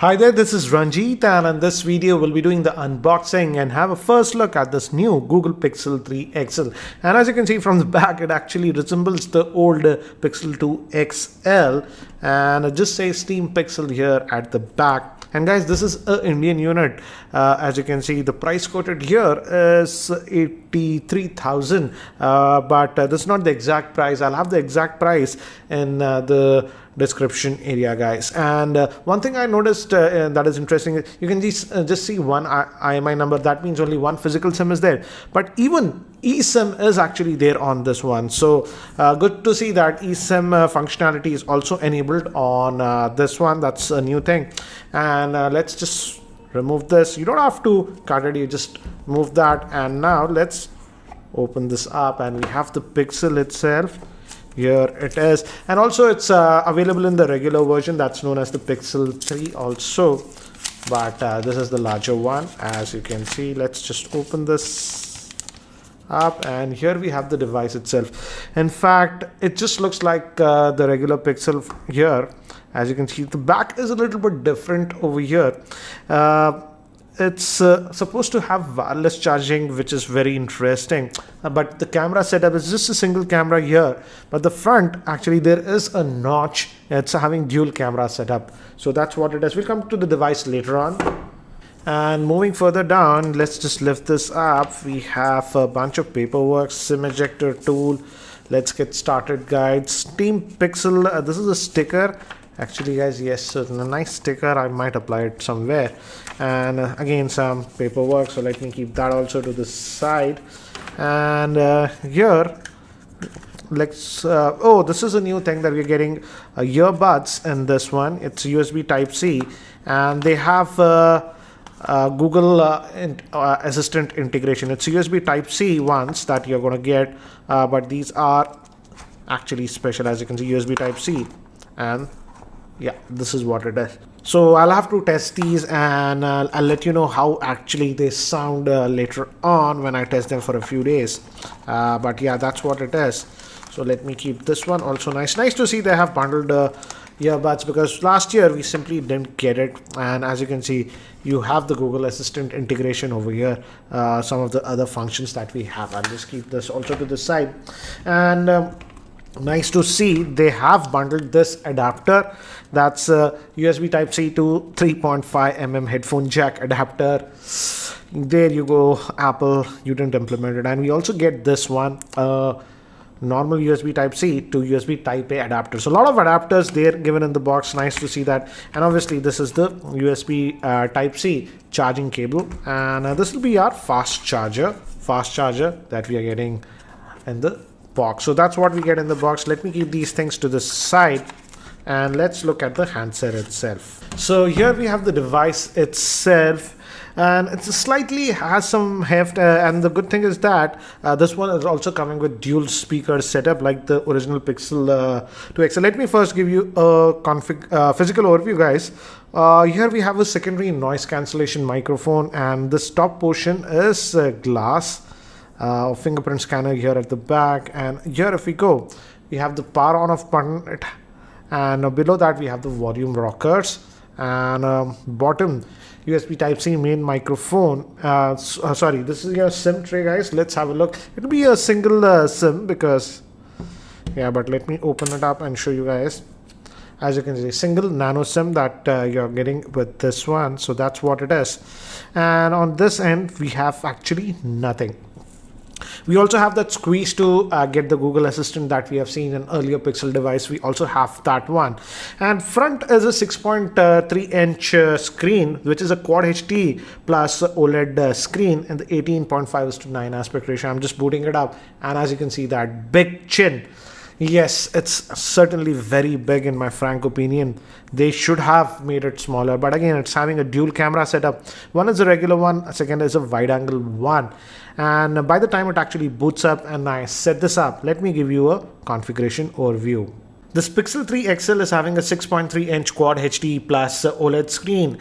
Hi there, this is Ranjit, and in this video we'll be doing the unboxing and have a first look at this new Google Pixel 3 XL. And as you can see from the back, it actually resembles the old Pixel 2 XL, and it just says Team Pixel here at the back. And guys, this is an Indian unit. As you can see, the price quoted here is 83,000, but this is not the exact price. I'll have the exact price in the description area, guys. And one thing I noticed that is interesting is you can just see one IMI number. That means only one physical SIM is there, but even eSIM is actually there on this one. So good to see that eSIM functionality is also enabled on this one. That's a new thing. And let's just remove this. You don't have to cut it, you just move that. And now let's open this up, and we have the Pixel itself. Here it is, and also it's available in the regular version that's known as the Pixel 3 also, but this is the larger one. As you can see, let's just open this up, and here we have the device itself. In fact, it just looks like the regular Pixel here. As you can see, the back is a little bit different over here. It's supposed to have wireless charging, which is very interesting, but the camera setup is just a single camera here, but the front, actually there is a notch. It's having dual camera setup, so that's what it is. We'll come to the device later on. And moving further down, let's just lift this up. We have a bunch of paperwork, SIM ejector tool. Let's get started, guys. Team Pixel, this is a sticker. Actually, guys, yes, it's a nice sticker. I might apply it somewhere. And again, some paperwork, so let me keep that also to the side. And here, let's oh, this is a new thing that we're getting, earbuds in this one. It's USB Type-C, and they have Google Assistant integration. It's USB Type-C ones that you're going to get, but these are actually special. As you can see, USB Type-C, and yeah, this is what it is. So I'll have to test these, and I'll let you know how actually they sound later on when I test them for a few days. But yeah, that's what it is. So let me keep this one also. Nice to see they have bundled earbuds, because last year we simply didn't get it. And as you can see, you have the Google Assistant integration over here, some of the other functions that we have. I'll just keep this also to the side. And nice to see they have bundled this adapter. That's USB Type-C to 3.5mm headphone jack adapter. There you go, Apple, you didn't implement it. And we also get this one, normal USB Type-C to USB Type-A adapter. So a lot of adapters there given in the box. Nice to see that. And obviously this is the USB Type-C charging cable, and this will be our fast charger that we are getting in the box. So that's what we get in the box. Let me keep these things to the side, and let's look at the handset itself. So here we have the device itself, and it's slightly has some heft, and the good thing is that this one is also coming with dual speaker setup like the original Pixel 2 XL. Let me first give you a physical overview, guys. Here we have a secondary noise cancellation microphone, and this top portion is glass. Fingerprint scanner here at the back, and here if we go, we have the power on off button, and below that we have the volume rockers, and bottom USB Type-C main microphone. Sorry, this is your SIM tray, guys. Let's have a look. It'll be a single SIM, because yeah, but let me open it up and show you guys. As you can see, single nano SIM that you're getting with this one. So that's what it is. And on this end we have actually nothing. We also have that squeeze to get the Google Assistant that we have seen in earlier Pixel device. We also have that one. And front is a 6.3-inch screen, which is a Quad HD plus OLED screen, and the 18.5:9 aspect ratio. I'm just booting it up, and as you can see, that big chin. Yes, it's certainly very big in my frank opinion. They should have made it smaller, but again, it's having a dual camera setup. One is a regular one, second is a wide angle one. And by the time it actually boots up and I set this up, let me give you a configuration overview. This Pixel 3 XL is having a 6.3-inch Quad HD Plus OLED screen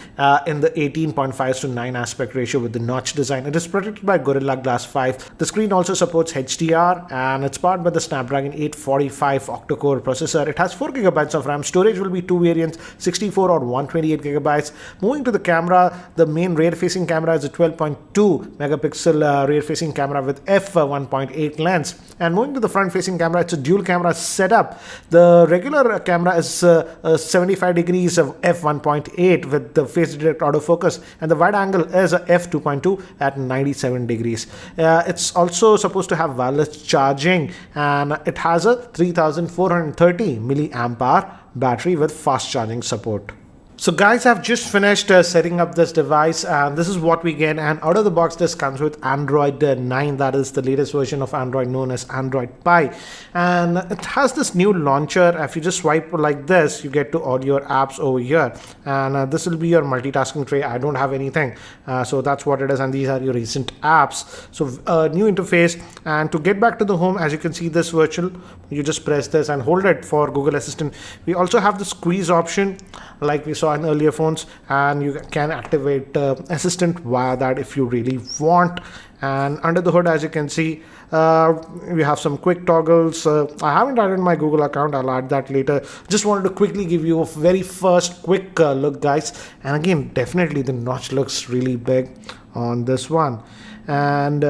in the 18.5:9 aspect ratio with the notch design. It is protected by Gorilla Glass 5. The screen also supports HDR and it's powered by the Snapdragon 845 octa-core processor. It has 4 GB of RAM. Storage will be two variants, 64 or 128 GB. Moving to the camera, the main rear-facing camera is a 12.2 megapixel rear-facing camera with f1.8 lens. And moving to the front-facing camera, it's a dual camera setup. The regular camera is 75 degrees of f1.8 with the face detect autofocus, and the wide angle is a f2.2 at 97 degrees. It's also supposed to have wireless charging, and it has a 3430 milliamp hour battery with fast charging support. So guys, I've just finished setting up this device, and this is what we get. And out of the box, this comes with Android 9. That is the latest version of Android known as Android Pie. And it has this new launcher. If you just swipe like this, you get to all your apps over here. And this will be your multitasking tray. I don't have anything. So that's what it is. And these are your recent apps. So new interface. And to get back to the home, as you can see this virtual, you just press this and hold it for Google Assistant. We also have the squeeze option like we saw in earlier phones, and you can activate Assistant via that if you really want. And under the hood, as you can see, we have some quick toggles. I haven't added my Google account. I'll add that later. Just wanted to quickly give you a very first quick look, guys. And again, definitely the notch looks really big on this one. And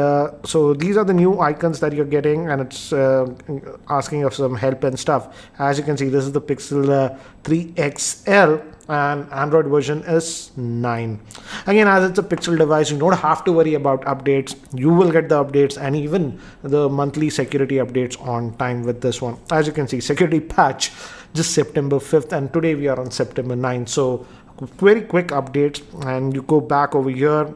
so these are the new icons that you're getting, and it's asking of some help and stuff. As you can see, this is the Pixel 3 XL, and Android version is 9. Again, as it's a Pixel device, you don't have to worry about updates. You will get the updates and even the monthly security updates on time with this one. As you can see, security patch just September 5th, and today we are on September 9th. So very quick updates, and you go back over here.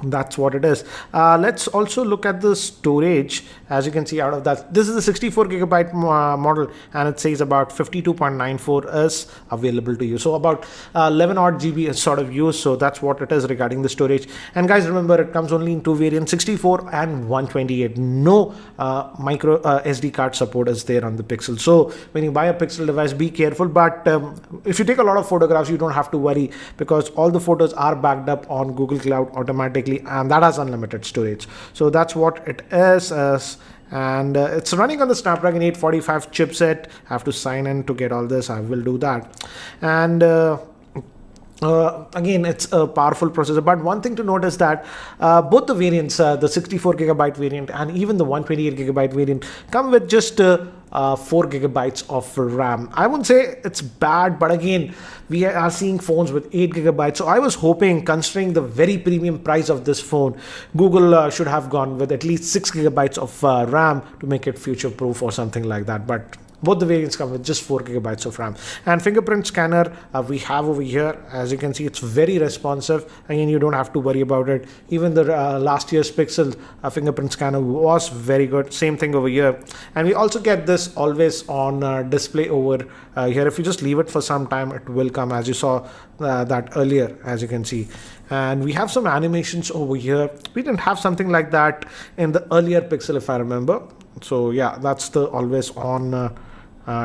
That's what it is. Let's also look at the storage. As you can see, out of that, this is a 64 gigabyte model, and it says about 52.94 is available to you. So about 11 odd GB is sort of used. So that's what it is regarding the storage. And guys, remember, it comes only in two variants, 64 and 128. No micro SD card support is there on the Pixel. So when you buy a Pixel device, be careful. But if you take a lot of photographs, you don't have to worry, because all the photos are backed up on Google Cloud automatically, and that has unlimited storage. So that's what it is. And it's running on the Snapdragon 845 chipset. I have to sign in to get all this. I will do that. And again, it's a powerful processor, but one thing to note is that both the variants, the 64 gigabyte variant and even the 128 gigabyte variant, come with just 4 gigabytes of RAM. I wouldn't say it's bad, but again, we are seeing phones with 8 gigabytes. So I was hoping, considering the very premium price of this phone, Google should have gone with at least 6 gigabytes of RAM to make it future proof or something like that. But both the variants come with just 4 gigabytes of RAM. And fingerprint scanner we have over here. As you can see, it's very responsive. Again, you don't have to worry about it. Even the last year's Pixel fingerprint scanner was very good. Same thing over here. And we also get this always on display over here. If you just leave it for some time, it will come, as you saw that earlier, as you can see. And we have some animations over here. We didn't have something like that in the earlier Pixel, if I remember. So yeah, that's the always on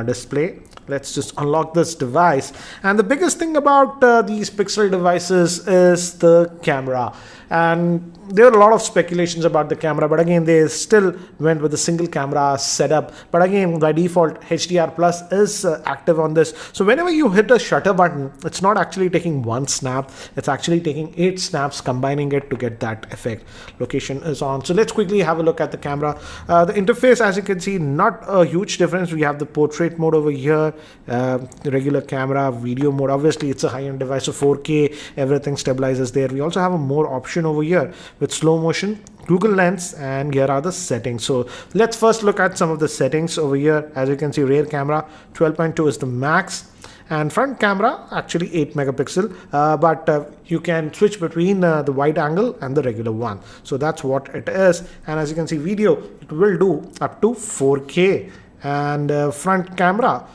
display. Let's just unlock this device. And the biggest thing about these Pixel devices is the camera. And there are a lot of speculations about the camera, but again, they still went with a single camera setup. But again, by default, HDR Plus is active on this. So whenever you hit a shutter button, it's not actually taking one snap. It's actually taking 8 snaps, combining it to get that effect. Location is on. So let's quickly have a look at the camera. The interface, as you can see, not a huge difference. We have the portrait mode over here, the regular camera, video mode. Obviously, it's a high-end device, so 4K, everything stabilizes there. We also have a more option over here with slow motion, Google Lens, and here are the settings. So let's first look at some of the settings over here. As you can see, rear camera 12.2 is the max, and front camera actually 8 megapixel, but you can switch between the wide angle and the regular one. So that's what it is. And as you can see, video, it will do up to 4K, and front camera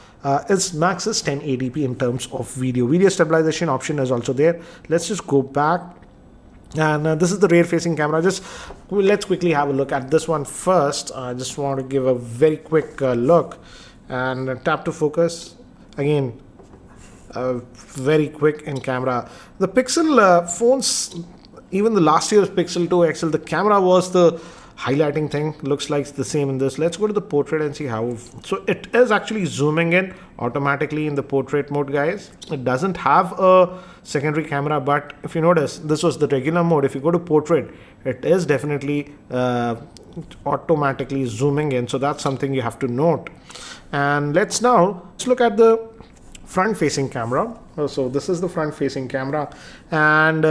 is max is 1080p in terms of video. Video stabilization option is also there. Let's just go back. And this is the rear facing camera. Let's quickly have a look at this one first. I just want to give a very quick look. and tap to focus. Again, very quick in camera. The Pixel phones, even the last year's Pixel 2 XL, the camera was the highlighting thing. Looks like it's the same in this. Let's go to the portrait and see how. So it is actually zooming in automatically in the portrait mode, guys. It doesn't have a secondary camera, but if you notice, this was the regular mode. If you go to portrait, it is definitely automatically zooming in. So that's something you have to note. And let's look at the front facing camera. So this is the front facing camera, and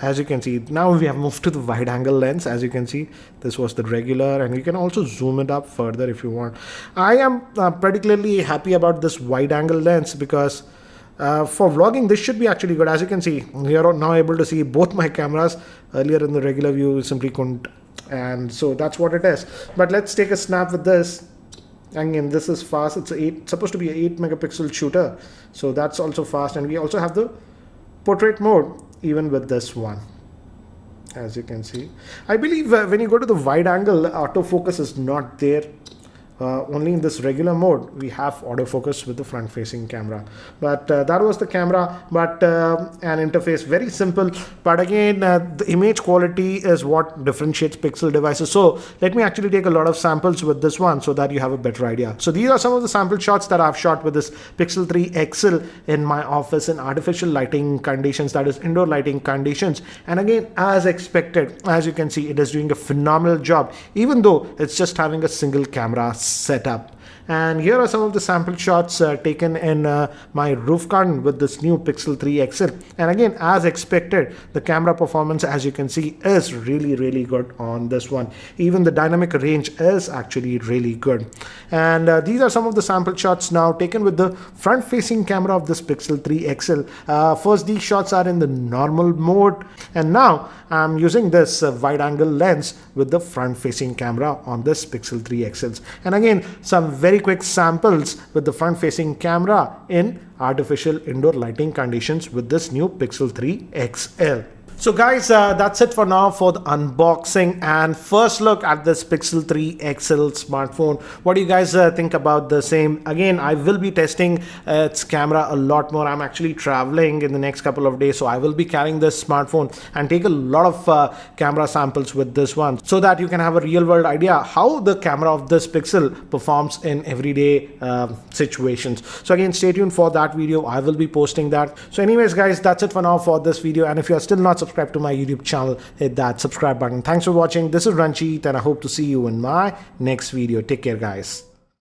as you can see, now we have moved to the wide angle lens. As you can see, this was the regular, and you can also zoom it up further if you want. I am particularly happy about this wide angle lens because for vlogging this should be actually good. As you can see, we are now able to see both my cameras. Earlier in the regular view you simply couldn't, and so that's what it is. But let's take a snap with this. Again, this is fast. It's supposed to be an 8 megapixel shooter, so that's also fast. And we also have the portrait mode even with this one. As you can see, I believe when you go to the wide angle, autofocus is not there. Only in this regular mode we have autofocus with the front facing camera. But that was the camera, but an interface very simple. But again, the image quality is what differentiates Pixel devices. So let me actually take a lot of samples with this one so that you have a better idea. So these are some of the sample shots that I've shot with this Pixel 3 XL in my office in artificial lighting conditions, that is indoor lighting conditions. And again, as expected, as you can see, it is doing a phenomenal job, even though it's just having a single camera setup. And here are some of the sample shots taken in my roof garden with this new Pixel 3 XL. And again, as expected, the camera performance, as you can see, is really good on this one. Even the dynamic range is actually really good. And these are some of the sample shots now taken with the front facing camera of this Pixel 3 XL. First, these shots are in the normal mode, and now I'm using this wide angle lens with the front facing camera on this Pixel 3 XLs. And again, some very quick samples with the front facing camera in artificial indoor lighting conditions with this new Pixel 3 XL. So guys, that's it for now for the unboxing and first look at this Pixel 3 XL smartphone. What do you guys think about the same? Again, I will be testing its camera a lot more. I'm actually traveling in the next couple of days, so I will be carrying this smartphone and take a lot of camera samples with this one so that you can have a real world idea how the camera of this Pixel performs in everyday situations. So again, stay tuned for that video. I will be posting that. So anyways guys, that's it for now for this video, and if you are still not subscribe to my YouTube channel, hit that subscribe button. Thanks for watching. This is Ranjit, and I hope to see you in my next video. Take care, guys.